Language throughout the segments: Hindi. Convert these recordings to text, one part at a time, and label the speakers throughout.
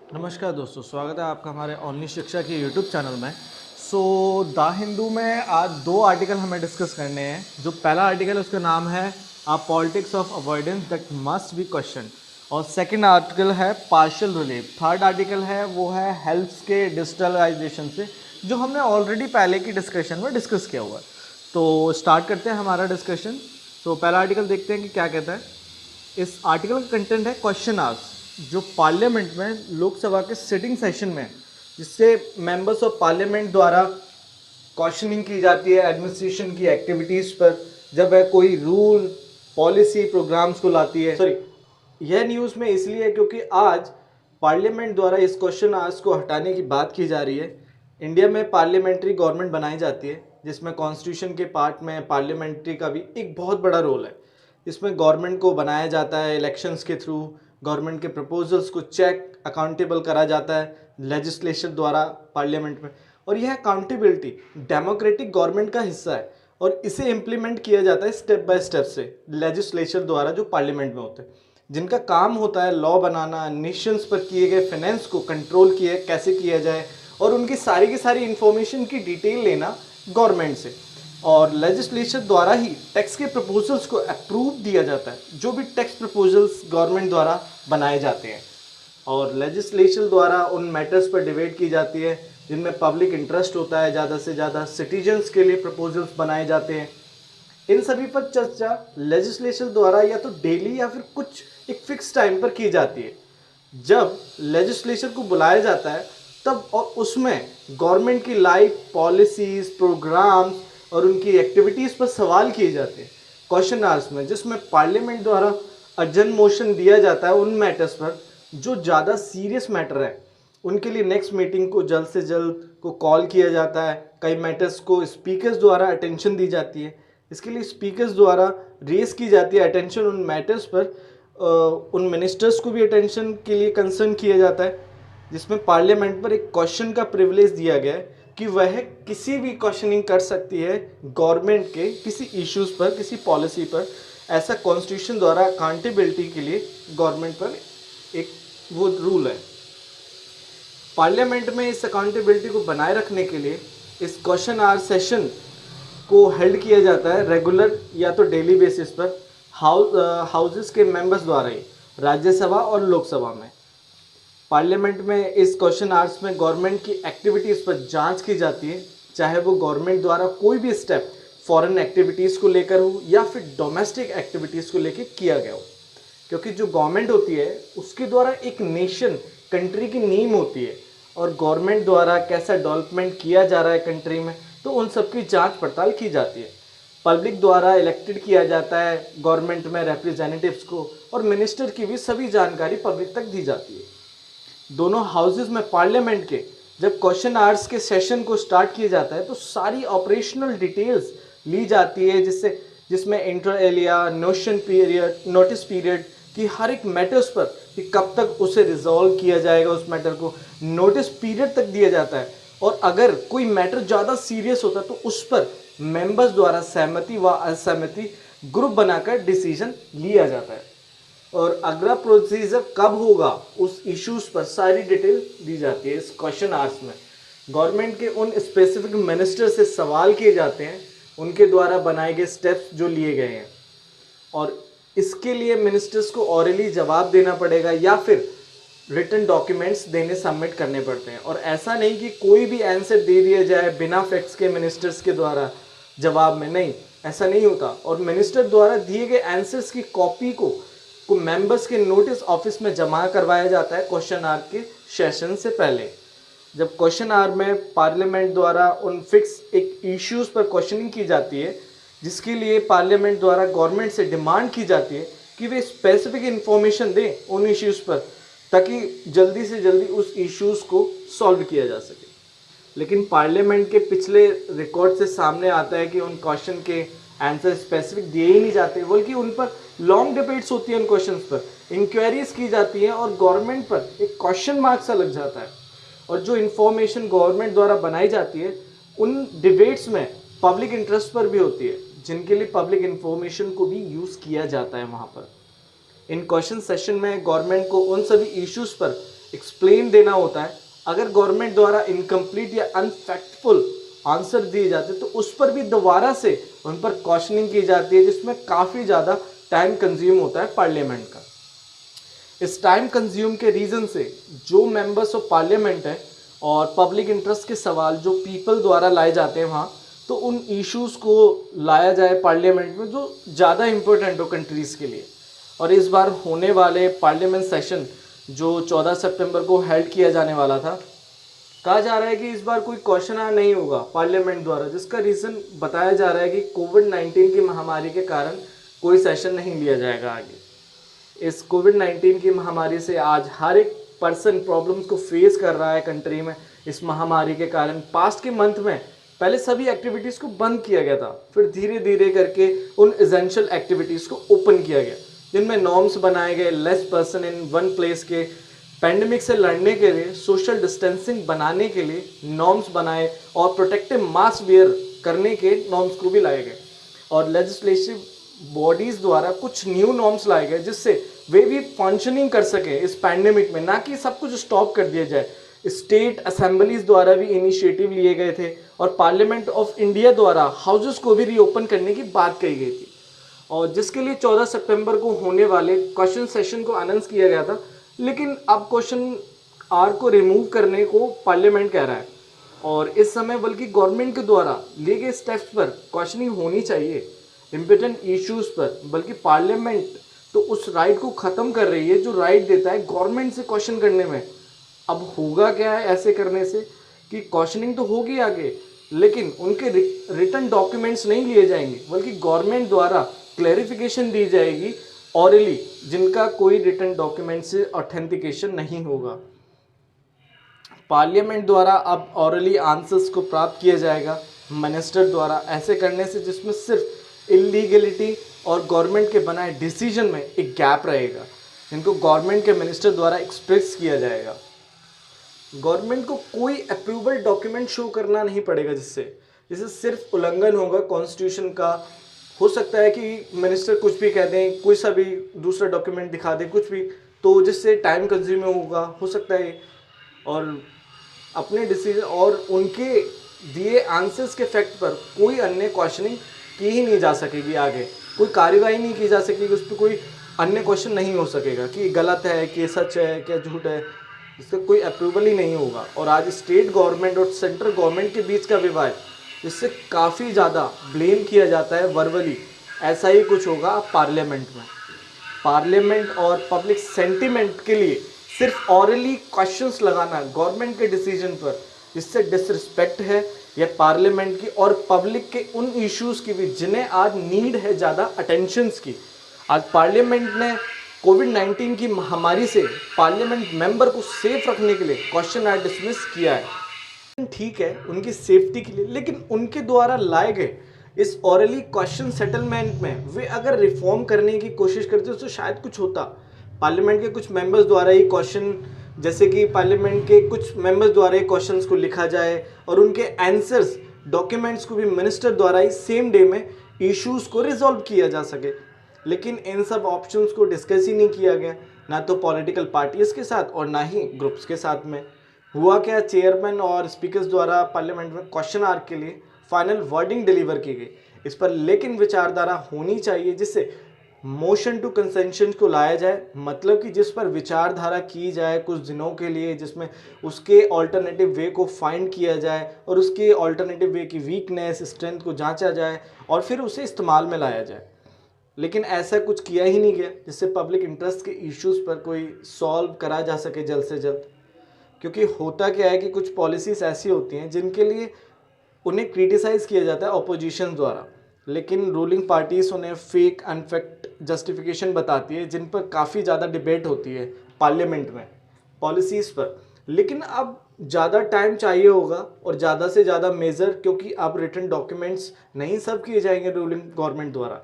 Speaker 1: नमस्कार दोस्तों, स्वागत है आपका हमारे ऑनलाइन शिक्षा के यूट्यूब चैनल में। द हिंदू में आज दो आर्टिकल हमें डिस्कस करने हैं। जो पहला आर्टिकल है उसका नाम है politics of avoidance that must be question, और सेकंड आर्टिकल है पार्शियल रिलीफ। थर्ड आर्टिकल है वो है हेल्थ के डिजिटलाइजेशन से, जो हमने ऑलरेडी पहले की डिस्कशन में डिस्कस किया हुआ है। तो स्टार्ट करते हैं हमारा डिस्कशन। तो पहला आर्टिकल देखते हैं कि क्या कहता है। इस आर्टिकल का कंटेंट है क्वेश्चन आवर्स, जो पार्लियामेंट में लोकसभा के सिटिंग सेशन में, जिससे मेंबर्स ऑफ पार्लियामेंट द्वारा क्वेश्चनिंग की जाती है एडमिनिस्ट्रेशन की एक्टिविटीज़ पर, जब वह कोई रूल पॉलिसी प्रोग्राम्स को लाती है। सॉरी, यह न्यूज़ में इसलिए है क्योंकि आज पार्लियामेंट द्वारा इस क्वेश्चन आवर्स को हटाने की बात की जा रही है। इंडिया में पार्लियामेंट्री गवर्नमेंट बनाई जाती है, जिसमें कॉन्स्टिट्यूशन के पार्ट में पार्लियामेंट्री का भी एक बहुत बड़ा रोल है। इसमें गवर्नमेंट को बनाया जाता है इलेक्शंस के थ्रू, गवर्नमेंट के प्रपोजल्स को चेक अकाउंटेबल करा जाता है लेजिस्लेशन द्वारा पार्लियामेंट में, और यह अकाउंटेबिलिटी डेमोक्रेटिक गवर्नमेंट का हिस्सा है और इसे इम्प्लीमेंट किया जाता है स्टेप बाय स्टेप से लेजिस्लेचर द्वारा, जो पार्लियामेंट में होते हैं, जिनका काम होता है लॉ बनाना, नेशंस पर किए गए फाइनेंस को कंट्रोल किए कैसे किया जाए, और उनकी सारी की सारी इंफॉर्मेशन की डिटेल लेना गवर्नमेंट से। और लेजिस्लेचर द्वारा ही टैक्स के प्रपोजल्स को अप्रूव दिया जाता है, जो भी टैक्स प्रपोजल्स गवर्नमेंट द्वारा बनाए जाते हैं, और लेजिस्लेचर द्वारा उन मैटर्स पर डिबेट की जाती है जिनमें पब्लिक इंटरेस्ट होता है। ज़्यादा से ज़्यादा सिटीजन्स के लिए प्रपोजल्स बनाए जाते हैं। इन सभी पर चर्चा लेजिस्लेचर द्वारा या तो डेली या फिर कुछ एक फिक्स टाइम पर की जाती है। जब लेजिस्लेचर को बुलाया जाता है तब, और उसमें गवर्नमेंट की लाइव पॉलिसीज, प्रोग्राम्स और उनकी एक्टिविटीज़ पर सवाल किए जाते हैं क्वेश्चन आवर्स में, जिसमें पार्लियामेंट द्वारा अर्जेंट मोशन दिया जाता है उन मैटर्स पर जो ज़्यादा सीरियस मैटर है। उनके लिए नेक्स्ट मीटिंग को जल्द से जल्द को कॉल किया जाता है। कई मैटर्स को स्पीकर्स द्वारा अटेंशन दी जाती है। इसके लिए स्पीकर्स द्वारा रेस की जाती है अटेंशन उन मैटर्स पर। उन मिनिस्टर्स को भी अटेंशन के लिए कंसर्न किया जाता है, जिसमें पार्लियामेंट पर एक क्वेश्चन का प्रिविलेज दिया गया है कि वह किसी भी क्वेश्चनिंग कर सकती है गवर्नमेंट के किसी इश्यूज़ पर, किसी पॉलिसी पर। ऐसा कॉन्स्टिट्यूशन द्वारा अकाउंटेबिलिटी के लिए गवर्नमेंट पर एक वो रूल है। पार्लियामेंट में इस अकाउंटेबिलिटी को बनाए रखने के लिए इस क्वेश्चन आवर सेशन को हेल्ड किया जाता है रेगुलर या तो डेली बेसिस पर हाउसेस के मेंबर्स द्वारा ही, राज्यसभा और लोकसभा में। पार्लियामेंट में इस क्वेश्चन आवर्स में गवर्नमेंट की एक्टिविटीज़ पर जांच की जाती है, चाहे वो गवर्नमेंट द्वारा कोई भी स्टेप फॉरेन एक्टिविटीज़ को लेकर हो या फिर डोमेस्टिक एक्टिविटीज़ को लेकर किया गया हो। क्योंकि जो गवर्नमेंट होती है उसके द्वारा एक नेशन, कंट्री की नींव होती है, और गवर्नमेंट द्वारा कैसा डेवलपमेंट किया जा रहा है कंट्री में, तो उन सब की जाँच पड़ताल की जाती है। पब्लिक द्वारा इलेक्टेड किया जाता है गवर्नमेंट में रिप्रेजेंटेटिव्स को, और मिनिस्टर की भी सभी जानकारी पब्लिक तक दी जाती है। दोनों हाउसेस में पार्लियामेंट के जब क्वेश्चन आवर्स के सेशन को स्टार्ट किया जाता है तो सारी ऑपरेशनल डिटेल्स ली जाती है, जिसमें इंटर एलिया, नोटिस पीरियड की हर एक मैटर्स पर कि कब तक उसे रिजॉल्व किया जाएगा, उस मैटर को नोटिस पीरियड तक दिया जाता है। और अगर कोई मैटर ज़्यादा सीरियस होता है तो उस पर मेंबर्स द्वारा सहमति व असहमति ग्रुप बनाकर डिसीजन लिया जाता है, और अगला प्रोसीजर कब होगा उस इश्यूज पर सारी डिटेल दी जाती है। इस क्वेश्चन आवर्स में गवर्नमेंट के उन स्पेसिफिक मिनिस्टर से सवाल किए जाते हैं, उनके द्वारा बनाए गए स्टेप्स जो लिए गए हैं, और इसके लिए मिनिस्टर्स को ऑरली जवाब देना पड़ेगा या फिर रिटन डॉक्यूमेंट्स देने सबमिट करने पड़ते हैं। और ऐसा नहीं कि कोई भी आंसर दे दिया जाए बिना फैक्ट्स के मिनिस्टर्स के द्वारा जवाब में, नहीं, ऐसा नहीं होता। और मिनिस्टर द्वारा दिए गए आंसर्स की कॉपी को मेंबर्स के नोटिस ऑफिस में जमा करवाया जाता है क्वेश्चन आवर के सेशन से पहले। जब क्वेश्चन आवर में पार्लियामेंट द्वारा उन फिक्स एक इश्यूज़ पर क्वेश्चनिंग की जाती है, जिसके लिए पार्लियामेंट द्वारा गवर्नमेंट से डिमांड की जाती है कि वे स्पेसिफिक इंफॉर्मेशन दें उन इश्यूज़ पर, ताकि जल्दी से जल्दी उस इश्यूज़ को सॉल्व किया जा सके। लेकिन पार्लियामेंट के पिछले रिकॉर्ड से सामने आता है कि उन क्वेश्चन के आंसर स्पेसिफिक दिए ही नहीं जाते, बल्कि उन पर लॉन्ग डिबेट्स होती हैं, उन क्वेश्चंस पर इंक्वायरीज की जाती हैं, और गवर्नमेंट पर एक क्वेश्चन मार्क सा लग जाता है। और जो इन्फॉर्मेशन गवर्नमेंट द्वारा बनाई जाती है उन डिबेट्स में पब्लिक इंटरेस्ट पर भी होती है, जिनके लिए पब्लिक इंफॉर्मेशन को भी यूज़ किया जाता है वहाँ पर। इन क्वेश्चन सेशन में गवर्नमेंट को उन सभी इश्यूज़ पर एक्सप्लेन देना होता है, अगर गवर्नमेंट द्वारा इनकम्प्लीट या अनफैक्टफुल आंसर दिए जाते हैं तो उस पर भी दोबारा से उन पर क्वेश्चनिंग की जाती है, जिसमें काफ़ी ज़्यादा टाइम कंज्यूम होता है पार्लियामेंट का। इस टाइम कंज्यूम के रीज़न से जो मेंबर्स ऑफ पार्लियामेंट है और पब्लिक इंटरेस्ट के सवाल जो पीपल द्वारा लाए जाते हैं वहाँ, तो उन इश्यूज़ को लाया जाए पार्लियामेंट में जो ज़्यादा इम्पोर्टेंट हो कंट्रीज़ के लिए। और इस बार होने वाले पार्लियामेंट सेशन जो 14 सितंबर को हेल्ड किया जाने वाला था, कहा जा रहा है कि इस बार कोई क्वेश्चन नहीं होगा पार्लियामेंट द्वारा, जिसका रीज़न बताया जा रहा है कि कोविड-19 की महामारी के कारण कोई सेशन नहीं लिया जाएगा आगे। इस कोविड-19 की महामारी से आज हर एक पर्सन प्रॉब्लम्स को फेस कर रहा है कंट्री में। इस महामारी के कारण पास्ट के मंथ में पहले सभी एक्टिविटीज़ को बंद किया गया था, फिर धीरे धीरे करके उन एसेंशियल एक्टिविटीज़ को ओपन किया गया, जिनमें नॉर्म्स बनाए गए, less person in one place के, पैंडेमिक से लड़ने के लिए सोशल डिस्टेंसिंग बनाने के लिए नॉर्म्स बनाए और प्रोटेक्टिव मास्क वेयर करने के नॉर्म्स को भी लाए गए। और लेजिस्लेटिव बॉडीज़ द्वारा कुछ न्यू नॉर्म्स लाए गए जिससे वे भी फंक्शनिंग कर सके इस पैंडेमिक में, ना कि सब कुछ स्टॉप कर दिया जाए। स्टेट असेंबलीज द्वारा भी इनिशिएटिव लिए गए थे और पार्लियामेंट ऑफ इंडिया द्वारा हाउसेस को भी रीओपन करने की बात कही गई थी, और जिसके लिए 14 सितंबर को होने वाले क्वेश्चन सेशन को अनाउंस किया गया था। लेकिन अब क्वेश्चन आर को रिमूव करने को पार्लियामेंट कह रहा है, और इस समय बल्कि गवर्नमेंट के द्वारा लिए गए स्टेप्स पर क्वेश्चनिंग होनी चाहिए इम्पोर्टेंट इश्यूज़ पर, बल्कि पार्लियामेंट तो उस राइट को ख़त्म कर रही है जो राइट देता है गवर्नमेंट से क्वेश्चन करने में। अब होगा क्या है ऐसे करने से कि क्वेश्चनिंग तो होगी आगे, लेकिन उनके रिटन डॉक्यूमेंट्स नहीं लिए जाएंगे, बल्कि गवर्नमेंट द्वारा क्लैरिफिकेशन दी जाएगी ऑरली, जिनका कोई रिटन डॉक्यूमेंट से ऑथेंटिकेशन नहीं होगा। पार्लियामेंट द्वारा अब ऑरली आंसर्स को प्राप्त किया जाएगा मिनिस्टर द्वारा, ऐसे करने से जिसमें सिर्फ इलीगलिटी और गवर्नमेंट के बनाए डिसीजन में एक गैप रहेगा, जिनको गवर्नमेंट के मिनिस्टर द्वारा एक्सप्रेस किया जाएगा। गवर्नमेंट को कोई अप्रूवल डॉक्यूमेंट शो करना नहीं पड़ेगा, जिससे सिर्फ उल्लंघन होगा कॉन्स्टिट्यूशन का। हो सकता है कि मिनिस्टर कुछ भी कह दें, कोई सा भी दूसरा डॉक्यूमेंट दिखा दें, कुछ भी, तो जिससे टाइम कंज्यूमिंग होगा, हो सकता है, और अपने डिसीजन और उनके दिए आंसर्स के फैक्ट पर कोई अन्य क्वेश्चनिंग की ही नहीं जा सकेगी, आगे कोई कार्रवाई नहीं की जा सकेगी, उस पर कोई अन्य क्वेश्चन नहीं हो सकेगा कि गलत है, कि सच है, क्या झूठ है, इसका कोई अप्रूवल ही नहीं होगा। और आज स्टेट गवर्नमेंट और सेंट्रल गवर्नमेंट के बीच का विवाद, जिससे काफ़ी ज़्यादा ब्लेम किया जाता है वर्बली, ऐसा ही कुछ होगा पार्लियामेंट में। पार्लियामेंट और पब्लिक सेंटिमेंट के लिए सिर्फ ऑरली क्वेश्चंस लगाना गवर्नमेंट के डिसीजन पर, जिससे डिसरिस्पेक्ट है यह पार्लियामेंट की और पब्लिक के उन इश्यूज़ की भी जिन्हें आज नीड है ज़्यादा अटेंशंस की। आज पार्लियामेंट ने कोविड-19 की महामारी से पार्लियामेंट मेंबर को सेफ रखने के लिए क्वेश्चन आर डिसमिस किया है, ठीक है, उनकी सेफ्टी के लिए, लेकिन उनके द्वारा लाए गए इस ऑरली क्वेश्चन सेटलमेंट में वे अगर रिफॉर्म करने की कोशिश करते तो शायद कुछ होता। पार्लियामेंट के कुछ मेंबर्स द्वारा ही क्वेश्चन, जैसे कि पार्लियामेंट के कुछ मेंबर्स द्वारा ही क्वेश्चंस को लिखा जाए और उनके आंसर्स डॉक्यूमेंट्स को भी मिनिस्टर द्वारा ही सेम डे में इश्यूज़ को रिजॉल्व किया जा सके। लेकिन इन सब ऑप्शंस को डिस्कस ही नहीं किया गया, ना तो पॉलिटिकल पार्टीज के साथ और ना ही ग्रुप्स के साथ में। हुआ क्या, चेयरमैन और स्पीकर्स द्वारा पार्लियामेंट में क्वेश्चन आवर के लिए फाइनल वर्डिंग डिलीवर की गई इस पर, लेकिन विचारधारा होनी चाहिए जिससे मोशन टू कंसेंशन को लाया जाए, मतलब कि जिस पर विचारधारा की जाए कुछ दिनों के लिए, जिसमें उसके ऑल्टरनेटिव वे को फाइंड किया जाए और उसके ऑल्टरनेटिव वे की वीकनेस स्ट्रेंथ को जांचा जाए और फिर उसे इस्तेमाल में लाया जाए। लेकिन ऐसा कुछ किया ही नहीं गया जिससे पब्लिक इंटरेस्ट के इश्यूज़ पर कोई सॉल्व करा जा सके जल्द से जल्द। क्योंकि होता क्या है कि कुछ पॉलिसीज़ ऐसी होती हैं जिनके लिए उन्हें क्रिटिसाइज़ किया जाता है अपोजिशन द्वारा, लेकिन रूलिंग पार्टीज उन्हें फेक अनफैक्ट जस्टिफिकेशन बताती है, जिन पर काफ़ी ज़्यादा डिबेट होती है पार्लियामेंट में पॉलिसीज़ पर। लेकिन अब ज़्यादा टाइम चाहिए होगा और ज़्यादा से ज़्यादा मेजर, क्योंकि अब रिटन डॉक्यूमेंट्स नहीं सब किए जाएंगे रूलिंग गवर्नमेंट द्वारा।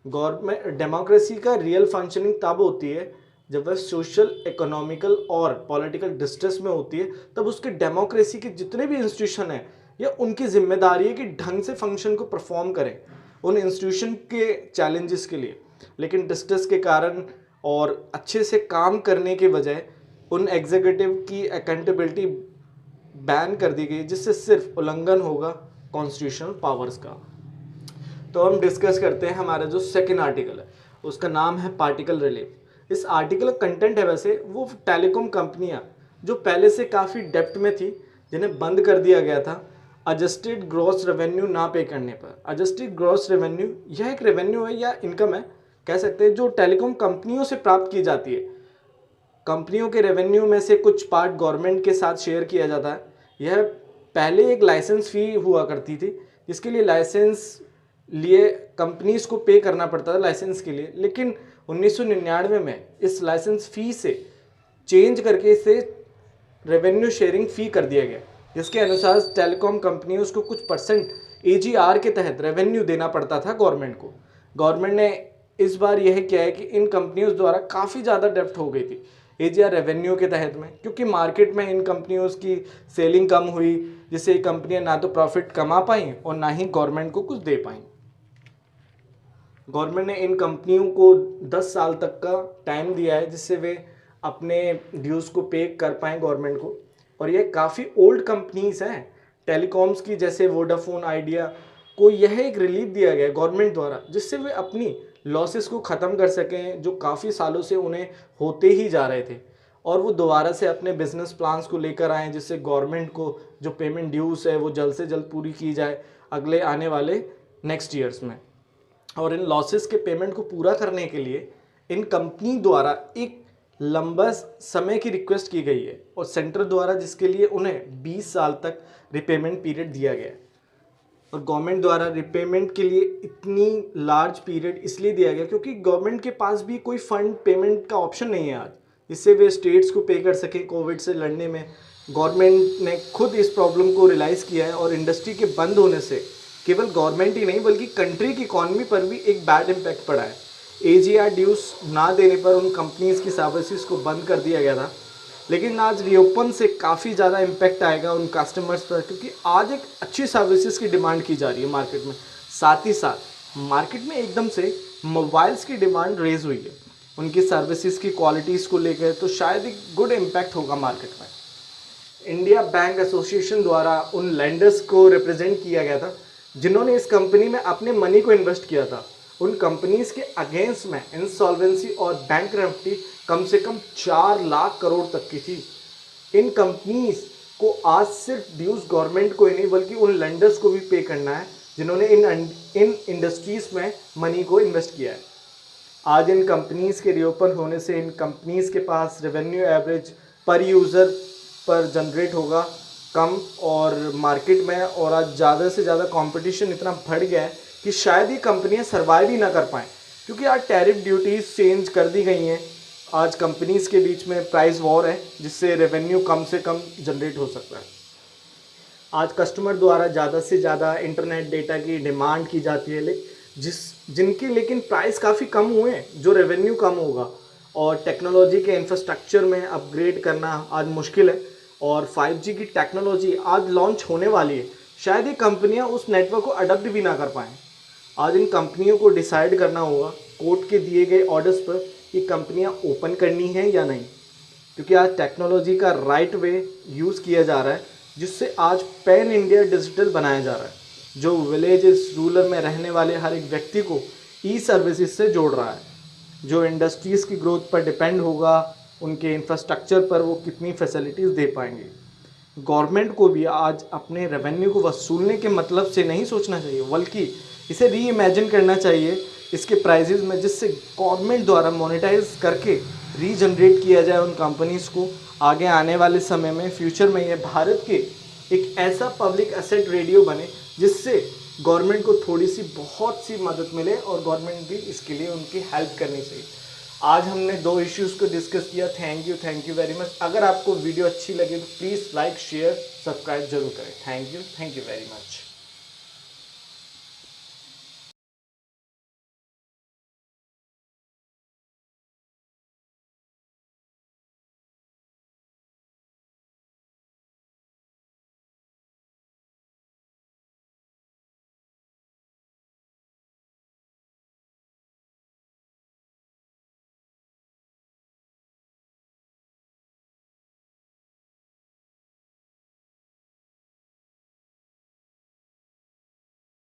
Speaker 1: गवर्नमेंट डेमोक्रेसी का रियल फंक्शनिंग तब होती है जब वह सोशल, इकोनॉमिकल और पॉलिटिकल डिस्ट्रेस में होती है, तब उसके डेमोक्रेसी के जितने भी इंस्टीट्यूशन हैं या उनकी जिम्मेदारी है कि ढंग से फंक्शन को परफॉर्म करें उन इंस्टीट्यूशन के चैलेंजेस के लिए। लेकिन डिस्ट्रेस के कारण और अच्छे से काम करने के बजाय उन एग्जीक्यूटिव की अकाउंटेबिलिटी बैन कर दी गई, जिससे सिर्फ उल्लंघन होगा कॉन्स्टिट्यूशनल पावर्स का। तो हम डिस्कस करते हैं हमारा जो सेकेंड आर्टिकल है, उसका नाम है पार्टिकल रिलीफ। इस आर्टिकल का कंटेंट है वैसे वो टेलीकॉम कंपनियां जो पहले से काफ़ी डेप्ट में थी, जिन्हें बंद कर दिया गया था एडजस्टेड ग्रॉस रेवेन्यू ना पे करने पर। एडजस्टेड ग्रॉस रेवेन्यू यह एक रेवेन्यू है या इनकम है कह सकते हैं, जो टेलीकॉम कंपनियों से प्राप्त की जाती है। कंपनियों के रेवेन्यू में से कुछ पार्ट गवर्नमेंट के साथ शेयर किया जाता है। यह पहले एक लाइसेंस फ़ी हुआ करती थी, जिसके लिए लाइसेंस लिए कंपनीज को पे करना पड़ता था लाइसेंस के लिए, लेकिन 1999 में इस लाइसेंस फ़ी से चेंज करके इसे रेवेन्यू शेयरिंग फ़ी कर दिया गया, जिसके अनुसार टेलीकॉम कंपनियों को कुछ परसेंट AGR के तहत रेवेन्यू देना पड़ता था गवर्नमेंट को। गवर्नमेंट ने इस बार यह किया है कि इन कंपनियों द्वारा काफ़ी ज़्यादा डेप्ट हो गई थी AGR रेवेन्यू के तहत में, क्योंकि मार्केट में इन कंपनियों की सेलिंग कम हुई, जिससे ये कंपनियां ना तो प्रॉफिट कमा पाई और ना ही गवर्नमेंट को कुछ दे पाई। गवर्नमेंट ने इन कंपनियों को 10 साल तक का टाइम दिया है, जिससे वे अपने ड्यूज़ को पे कर पाएँ गवर्नमेंट को। और ये काफ़ी ओल्ड कंपनीज हैं टेलीकॉम्स की, जैसे वोडाफोन, आइडिया को यह एक रिलीफ दिया गया है गवर्नमेंट द्वारा, जिससे वे अपनी लॉसेस को ख़त्म कर सकें, जो काफ़ी सालों से उन्हें होते ही जा रहे थे, और वो दोबारा से अपने बिजनेस प्लान्स को लेकर आएँ, जिससे गवर्नमेंट को जो पेमेंट ड्यूज़ है वो जल्द से जल्द पूरी की जाए अगले आने वाले नेक्स्ट ईयर्स में। और इन लॉसेस के पेमेंट को पूरा करने के लिए इन कंपनी द्वारा एक लंबा समय की रिक्वेस्ट की गई है और सेंटर द्वारा, जिसके लिए उन्हें 20 साल तक रिपेमेंट पीरियड दिया गया है। और गवर्नमेंट द्वारा रिपेमेंट के लिए इतनी लार्ज पीरियड इसलिए दिया गया क्योंकि गवर्नमेंट के पास भी कोई फंड पेमेंट का ऑप्शन नहीं है आज, इससे वे स्टेट्स को पे कर सकें कोविड से लड़ने में। गवर्नमेंट ने खुद इस प्रॉब्लम को रियलाइज़ किया है और इंडस्ट्री के बंद होने से केवल गवर्नमेंट ही नहीं बल्कि कंट्री की इकॉनमी पर भी एक बैड इम्पैक्ट पड़ा है। AGR ड्यूज ना देने पर उन कंपनीज की सर्विसेज को बंद कर दिया गया था, लेकिन आज रीओपन से काफ़ी ज़्यादा इम्पैक्ट आएगा उन कस्टमर्स पर, क्योंकि आज एक अच्छी सर्विसेज की डिमांड की जा रही है मार्केट में। साथ ही साथ मार्केट में एकदम से मोबाइल्स की डिमांड रेज हुई है उनकी सर्विसेज की क्वालिटीज़ को लेकर, तो शायद एक गुड इम्पैक्ट होगा मार्केट में। इंडिया बैंक एसोसिएशन द्वारा उन लेंडर्स को रिप्रेजेंट किया गया था जिन्होंने इस कंपनी में अपने मनी को इन्वेस्ट किया था। उन कंपनीज के अगेंस्ट में इंसॉल्वेंसी और बैंकरप्टी कम से कम 4 लाख करोड़ तक की थी। इन कंपनीज को आज सिर्फ ड्यूज गवर्नमेंट को ही नहीं बल्कि उन लेंडर्स को भी पे करना है जिन्होंने इन इंडस्ट्रीज में मनी को इन्वेस्ट किया है। आज इन कंपनीज के रीओपन होने से इन कंपनीज के पास रेवेन्यू एवरेज पर यूज़र पर जनरेट होगा कम और मार्केट में, और आज ज़्यादा से ज़्यादा कंपटीशन इतना बढ़ गया है कि शायद ये कंपनियां सर्वाइव ही ना कर पाएँ, क्योंकि आज टैरिफ ड्यूटीज़ चेंज कर दी गई हैं। आज कंपनीज़ के बीच में प्राइस वॉर है, जिससे रेवेन्यू कम से कम जनरेट हो सकता है। आज कस्टमर द्वारा ज़्यादा से ज़्यादा इंटरनेट डेटा की डिमांड की जाती है, जिनके लेकिन प्राइस काफ़ी कम हुए हैं, जो रेवेन्यू कम होगा। और टेक्नोलॉजी के इंफ्रास्ट्रक्चर में अपग्रेड करना आज मुश्किल है, और 5G की टेक्नोलॉजी आज लॉन्च होने वाली है, शायद ये कंपनियां उस नेटवर्क को अडॉप्ट भी ना कर पाएँ। आज इन कंपनियों को डिसाइड करना होगा कोर्ट के दिए गए ऑर्डर्स पर कि कंपनियां ओपन करनी है या नहीं, क्योंकि आज टेक्नोलॉजी का राइट वे यूज़ किया जा रहा है, जिससे आज पैन इंडिया डिजिटल बनाया जा रहा है, जो विलेजेस रूरल में रहने वाले हर एक व्यक्ति को ई सर्विसेज से जोड़ रहा है। जो इंडस्ट्रीज़ की ग्रोथ पर डिपेंड होगा, उनके इंफ्रास्ट्रक्चर पर वो कितनी फैसिलिटीज़ दे पाएंगे। गवर्नमेंट को भी आज अपने रेवेन्यू को वसूलने के मतलब से नहीं सोचना चाहिए, बल्कि इसे री इमेजिन करना चाहिए इसके प्राइजेस में, जिससे गवर्नमेंट द्वारा मोनेटाइज करके रीजनरेट किया जाए उन कंपनीज़ को। आगे आने वाले समय में फ्यूचर में ये भारत के एक ऐसा पब्लिक एसेट रेडियो बने जिससे गवर्नमेंट को थोड़ी सी बहुत सी मदद मिले और गवर्नमेंट भी इसके लिए उनकी हेल्प करनी चाहिए। आज हमने 2 इश्यूज़ को डिस्कस किया। Thank you very much. अगर आपको वीडियो अच्छी लगे तो प्लीज़ लाइक, शेयर, सब्सक्राइब जरूर करें। Thank you very much.